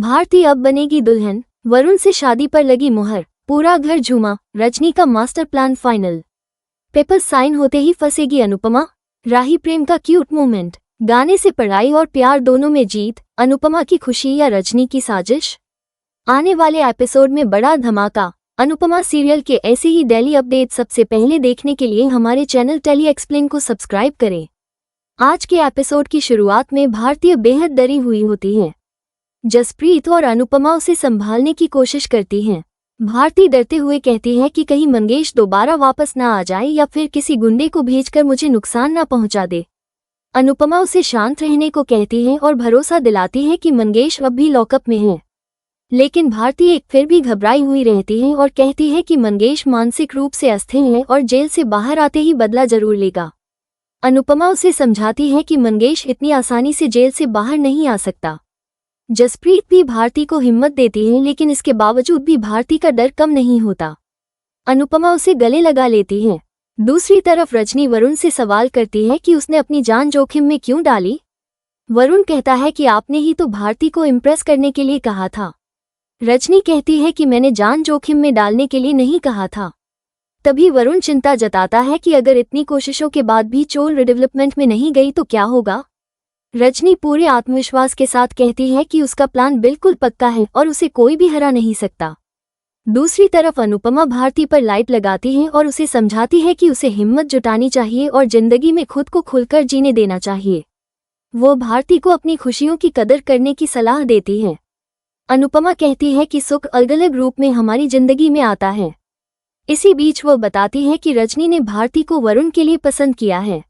भारती अब बनेगी दुल्हन, वरुण से शादी पर लगी मुहर, पूरा घर झूमा, रजनी का master plan final. Papers sign होते ही फंसेगी अनुपमा, राही प्रेम का क्यूट मोमेंट, गाने से पढ़ाई और प्यार दोनों में जीत, अनुपमा की खुशी या रजनी की साजिश। आने वाले एपिसोड में बड़ा धमाका। अनुपमा सीरियल के ऐसे ही डेली अपडेट सबसे पहले देखने के लिए हमारे चैनल टेली एक्सप्लेन को सब्सक्राइब करें। आज के एपिसोड की शुरुआत में भारती बेहद डरी हुई होती है। जसप्रीत और अनुपमा उसे संभालने की कोशिश करती हैं। भारती डरते हुए कहती है कि कहीं मंगेश दोबारा वापस ना आ जाए या फिर किसी गुंडे को भेजकर मुझे नुकसान ना पहुंचा दे। अनुपमा उसे शांत रहने को कहती है और भरोसा दिलाती है कि मंगेश अब भी लॉकअप में है। लेकिन भारती फिर भी घबराई हुई रहती है और कहती है कि मंगेश मानसिक रूप से अस्थिर है और जेल से बाहर आते ही बदला जरूर लेगा। अनुपमा उसे समझाती है कि मंगेश इतनी आसानी से जेल से बाहर नहीं आ सकता। जसप्रीत भी भारती को हिम्मत देती है, लेकिन इसके बावजूद भी भारती का डर कम नहीं होता। अनुपमा उसे गले लगा लेती है। दूसरी तरफ रजनी वरुण से सवाल करती है कि उसने अपनी जान जोखिम में क्यों डाली। वरुण कहता है कि आपने ही तो भारती को इम्प्रेस करने के लिए कहा था। रजनी कहती है कि मैंने जान जोखिम में डालने के लिए नहीं कहा था। तभी वरुण चिंता जताता है कि अगर इतनी कोशिशों के बाद भी चोल रिडेवलपमेंट में नहीं गई तो क्या होगा। रजनी पूरे आत्मविश्वास के साथ कहती है कि उसका प्लान बिल्कुल पक्का है और उसे कोई भी हरा नहीं सकता। दूसरी तरफ अनुपमा भारती पर लाइट लगाती है और उसे समझाती है कि उसे हिम्मत जुटानी चाहिए और जिंदगी में खुद को खुलकर जीने देना चाहिए। वो भारती को अपनी खुशियों की कदर करने की सलाह देती है। अनुपमा कहती है कि सुख अलग अलग रूप में हमारी जिंदगी में आता है। इसी बीच वो बताती है कि रजनी ने भारती को वरुण के लिए पसंद किया है।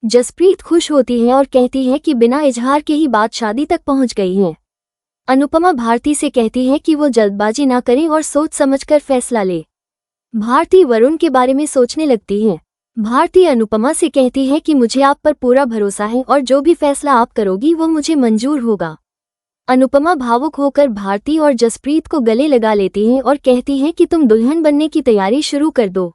जसप्रीत खुश होती है और कहती है कि बिना इजहार के ही बात शादी तक पहुंच गई है। अनुपमा भारती से कहती है कि वो जल्दबाजी ना करे और सोच समझकर फैसला ले। भारती वरुण के बारे में सोचने लगती है। भारती अनुपमा से कहती है कि मुझे आप पर पूरा भरोसा है और जो भी फैसला आप करोगी वो मुझे मंजूर होगा। अनुपमा भावुक होकर भारती और जसप्रीत को गले लगा लेती है और कहती है कि तुम दुल्हन बनने की तैयारी शुरू कर दो।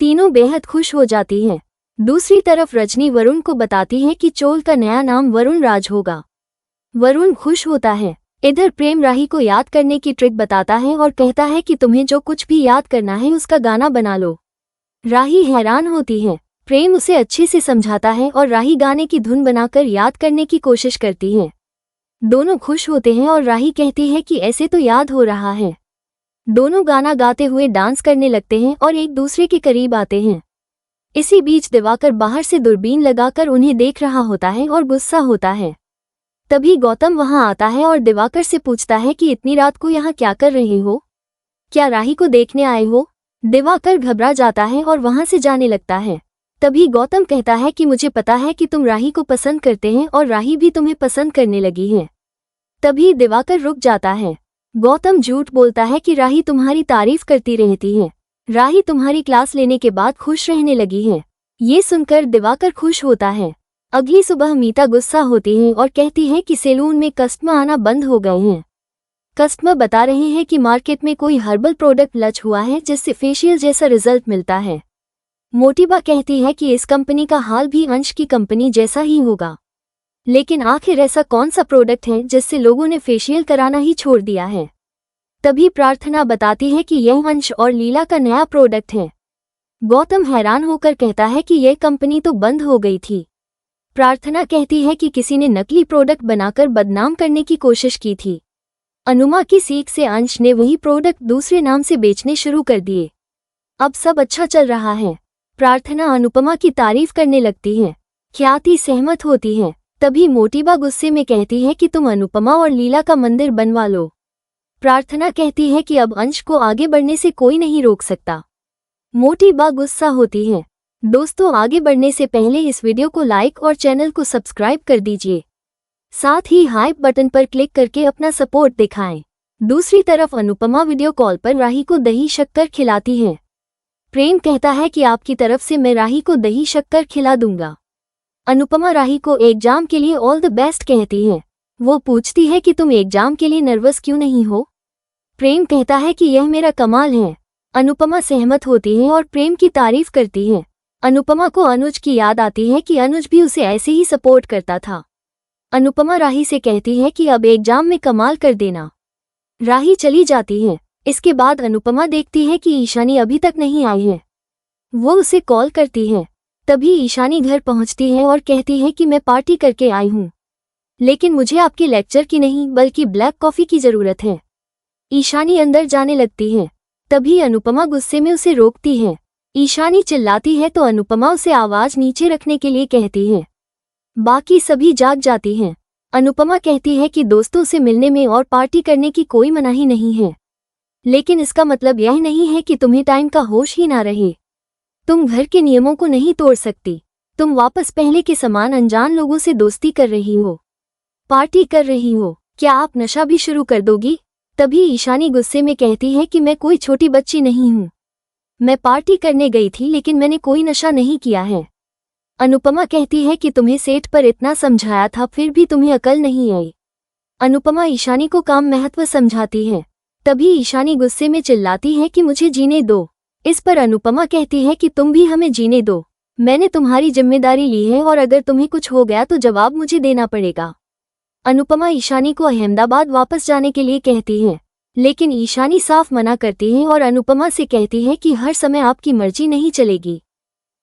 तीनों बेहद खुश हो जाती हैं। दूसरी तरफ रजनी वरुण को बताती है कि चोल का नया नाम वरुण राज होगा। वरुण खुश होता है। इधर प्रेम राही को याद करने की ट्रिक बताता है और कहता है कि तुम्हें जो कुछ भी याद करना है उसका गाना बना लो। राही हैरान होती है। प्रेम उसे अच्छे से समझाता है और राही गाने की धुन बनाकर याद करने की कोशिश करती है। दोनों खुश होते हैं और राही कहती है कि ऐसे तो याद हो रहा है। दोनों गाना गाते हुए डांस करने लगते हैं और एक दूसरे के करीब आते हैं। इसी बीच दिवाकर बाहर से दूरबीन लगाकर उन्हें देख रहा होता है और गुस्सा होता है। तभी गौतम वहां आता है और दिवाकर से पूछता है कि इतनी रात को यहाँ क्या कर रहे हो? क्या राही को देखने आए हो? दिवाकर घबरा जाता है और वहां से जाने लगता है। तभी गौतम कहता है कि मुझे पता है कि तुम राही को पसंद करते हैं और राही भी तुम्हें पसंद करने लगी है। तभी दिवाकर रुक जाता है। गौतम झूठ बोलता है कि राही तुम्हारी तारीफ करती रहती है। राही तुम्हारी क्लास लेने के बाद खुश रहने लगी है। ये सुनकर दिवाकर खुश होता है। अगली सुबह मीता गुस्सा होती है और कहती है कि सैलून में कस्टमर आना बंद हो गए हैं। कस्टमर बता रहे हैं कि मार्केट में कोई हर्बल प्रोडक्ट लॉन्च हुआ है जिससे फेशियल जैसा रिजल्ट मिलता है। मोटिबा कहती है कि इस कंपनी का हाल भी अंश की कंपनी जैसा ही होगा। लेकिन आखिर ऐसा कौन सा प्रोडक्ट है जिससे लोगों ने फेशियल कराना ही छोड़ दिया है? तभी प्रार्थना बताती है कि यह अंश और लीला का नया प्रोडक्ट है। गौतम हैरान होकर कहता है कि यह कंपनी तो बंद हो गई थी। प्रार्थना कहती है कि किसी ने नकली प्रोडक्ट बनाकर बदनाम करने की कोशिश की थी। अनुमा की सीख से अंश ने वही प्रोडक्ट दूसरे नाम से बेचने शुरू कर दिए। अब सब अच्छा चल रहा है। प्रार्थना अनुपमा की तारीफ करने लगती है। ख्याति सहमत होती है। तभी मोटिबा गुस्से में कहती है कि तुम अनुपमा और लीला का मंदिर बनवा लो। प्रार्थना कहती है कि अब अंश को आगे बढ़ने से कोई नहीं रोक सकता। मोटिबा गुस्सा होती है। दोस्तों, आगे बढ़ने से पहले इस वीडियो को लाइक और चैनल को सब्सक्राइब कर दीजिए। साथ ही हाइप बटन पर क्लिक करके अपना सपोर्ट दिखाएं। दूसरी तरफ अनुपमा वीडियो कॉल पर राही को दही शक्कर खिलाती है। प्रेम कहता है कि आपकी तरफ से मैं राही को दही शक्कर खिला दूंगा। अनुपमा राही को एग्जाम के लिए ऑल द बेस्ट कहती है। वो पूछती है कि तुम एग्जाम के लिए नर्वस क्यों नहीं हो? प्रेम कहता है कि यह मेरा कमाल है। अनुपमा सहमत होती है और प्रेम की तारीफ करती है। अनुपमा को अनुज की याद आती है कि अनुज भी उसे ऐसे ही सपोर्ट करता था। अनुपमा राही से कहती है कि अब एग्जाम में कमाल कर देना। राही चली जाती है। इसके बाद अनुपमा देखती है कि ईशानी अभी तक नहीं आई है। वो उसे कॉल करती है। तभी ईशानी घर पहुंचती है और कहती है कि मैं पार्टी करके आई हूँ, लेकिन मुझे आपके लेक्चर की नहीं बल्कि ब्लैक कॉफी की जरूरत है। ईशानी अंदर जाने लगती है। तभी अनुपमा गुस्से में उसे रोकती है। ईशानी चिल्लाती है तो अनुपमा उसे आवाज नीचे रखने के लिए कहती है। बाकी सभी जाग जाती हैं। अनुपमा कहती है कि दोस्तों से मिलने में और पार्टी करने की कोई मनाही नहीं है, लेकिन इसका मतलब यह नहीं है कि तुम्हें टाइम का होश ही ना रहे। तुम घर के नियमों को नहीं तोड़ सकती। तुम वापस पहले के समान अनजान लोगों से दोस्ती कर रही हो, पार्टी कर रही हो। क्या आप नशा भी शुरू कर दोगी? तभी ईशानी गुस्से में कहती है कि मैं कोई छोटी बच्ची नहीं हूँ। मैं पार्टी करने गई थी लेकिन मैंने कोई नशा नहीं किया है। अनुपमा कहती है कि तुम्हें सेठ पर इतना समझाया था फिर भी तुम्हें अकल नहीं आई। अनुपमा ईशानी को काम महत्व समझाती है। तभी ईशानी गुस्से में चिल्लाती है कि मुझे जीने दो। इस पर अनुपमा कहती है कि तुम भी हमें जीने दो। मैंने तुम्हारी जिम्मेदारी ली है और अगर तुम्हें कुछ हो गया तो जवाब मुझे देना पड़ेगा। अनुपमा ईशानी को अहमदाबाद वापस जाने के लिए कहती है, लेकिन ईशानी साफ मना करती है और अनुपमा से कहती है कि हर समय आपकी मर्जी नहीं चलेगी,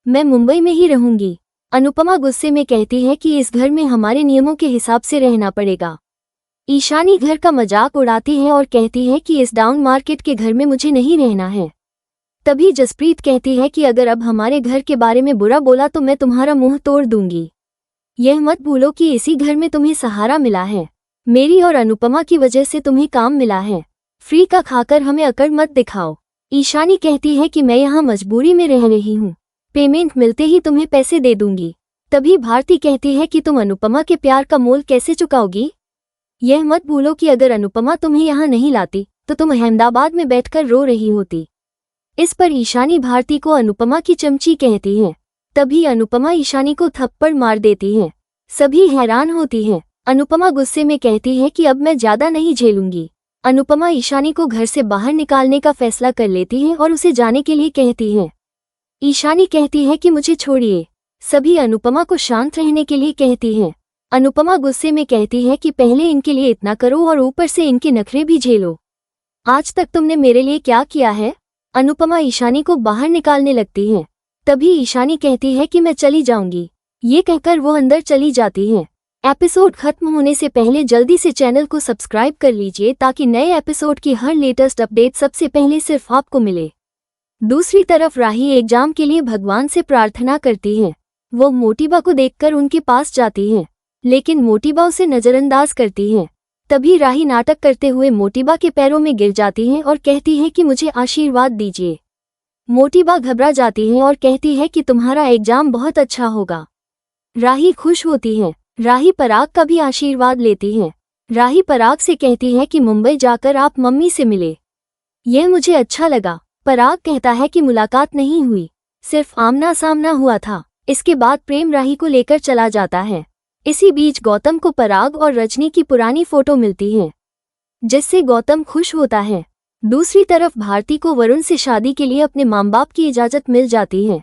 मैं मुंबई में ही रहूंगी। अनुपमा गुस्से में कहती है कि इस घर में हमारे नियमों के हिसाब से रहना पड़ेगा। ईशानी घर का मजाक उड़ाती है और कहती है कि इस डाउन मार्केट के घर में मुझे नहीं रहना है। तभी जसप्रीत कहती है कि अगर अब हमारे घर के बारे में बुरा बोला तो मैं तुम्हारा मुंह तोड़ दूंगी। यह मत भूलो कि इसी घर में तुम्हें सहारा मिला है। मेरी और अनुपमा की वजह से तुम्हें काम मिला है। फ्री का खाकर हमें अकड़ मत दिखाओ। ईशानी कहती है कि मैं यहाँ मजबूरी में रह रही हूँ, पेमेंट मिलते ही तुम्हें पैसे दे दूंगी। तभी भारती कहती है कि तुम अनुपमा के प्यार का मोल कैसे चुकाओगी? यह मत भूलो कि अगर अनुपमा तुम्हें यहाँ नहीं लाती तो तुम अहमदाबाद में बैठकर रो रही होती। इस पर ईशानी भारती को अनुपमा की चमची कहती है। तभी अनुपमा ईशानी को थप्पड़ मार देती है। सभी हैरान होती हैं। अनुपमा गुस्से में कहती है कि अब मैं ज्यादा नहीं झेलूंगी। अनुपमा ईशानी को घर से बाहर निकालने का फैसला कर लेती है और उसे जाने के लिए कहती है। ईशानी कहती है कि मुझे छोड़िए। सभी अनुपमा को शांत रहने के लिए कहती हैं। अनुपमा गुस्से में कहती है कि पहले इनके लिए इतना करो और ऊपर से इनके नखरे भी झेलो। आज तक तुमने मेरे लिए क्या किया है? अनुपमा ईशानी को बाहर निकालने लगती है। तभी ईशानी कहती है कि मैं चली जाऊंगी। ये कहकर वो अंदर चली जाती है। एपिसोड खत्म होने से पहले जल्दी से चैनल को सब्सक्राइब कर लीजिए ताकि नए एपिसोड की हर लेटेस्ट अपडेट सबसे पहले सिर्फ आपको मिले। दूसरी तरफ राही एग्जाम के लिए भगवान से प्रार्थना करती है। वो मोटिबा को देखकर उनके पास जाती है, लेकिन मोटिबा उसे नजरअंदाज करती है। तभी राही नाटक करते हुए मोटिबा के पैरों में गिर जाती है और कहती है कि मुझे आशीर्वाद दीजिए। मोटिबा घबरा जाती है और कहती है कि तुम्हारा एग्जाम बहुत अच्छा होगा। राही खुश होती है। राही पराग का भी आशीर्वाद लेती है। राही पराग से कहती है कि मुंबई जाकर आप मम्मी से मिले, यह मुझे अच्छा लगा। पराग कहता है कि मुलाकात नहीं हुई, सिर्फ आमना सामना हुआ था। इसके बाद प्रेम राही को लेकर चला जाता है। इसी बीच गौतम को पराग और रजनी की पुरानी फोटो मिलती है, जिससे गौतम खुश होता है। दूसरी तरफ भारती को वरुण से शादी के लिए अपने माँ बाप की इजाजत मिल जाती है।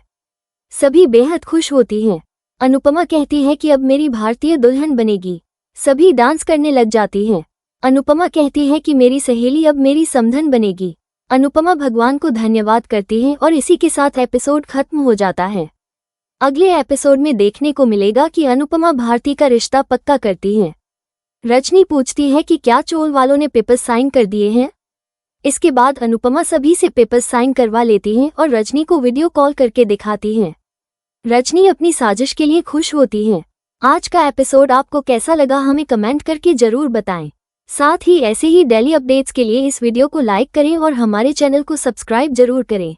सभी बेहद खुश होती हैं। अनुपमा कहती है कि अब मेरी भारतीय दुल्हन बनेगी। सभी डांस करने लग जाती हैं। अनुपमा कहती है कि मेरी सहेली अब मेरी समधन बनेगी। अनुपमा भगवान को धन्यवाद करती है और इसी के साथ एपिसोड खत्म हो जाता है। अगले एपिसोड में देखने को मिलेगा कि अनुपमा भारती का रिश्ता पक्का करती है। रजनी पूछती है कि क्या चोल वालों ने पेपर्स साइन कर दिए हैं। इसके बाद अनुपमा सभी से पेपर्स साइन करवा लेती है और रजनी को वीडियो कॉल करके दिखाती है। रजनी अपनी साजिश के लिए खुश होती है। आज का एपिसोड आपको कैसा लगा हमें कमेंट करके जरूर बताएं। साथ ही ऐसे ही डेली अपडेट्स के लिए इस वीडियो को लाइक करें और हमारे चैनल को सब्सक्राइब जरूर करें।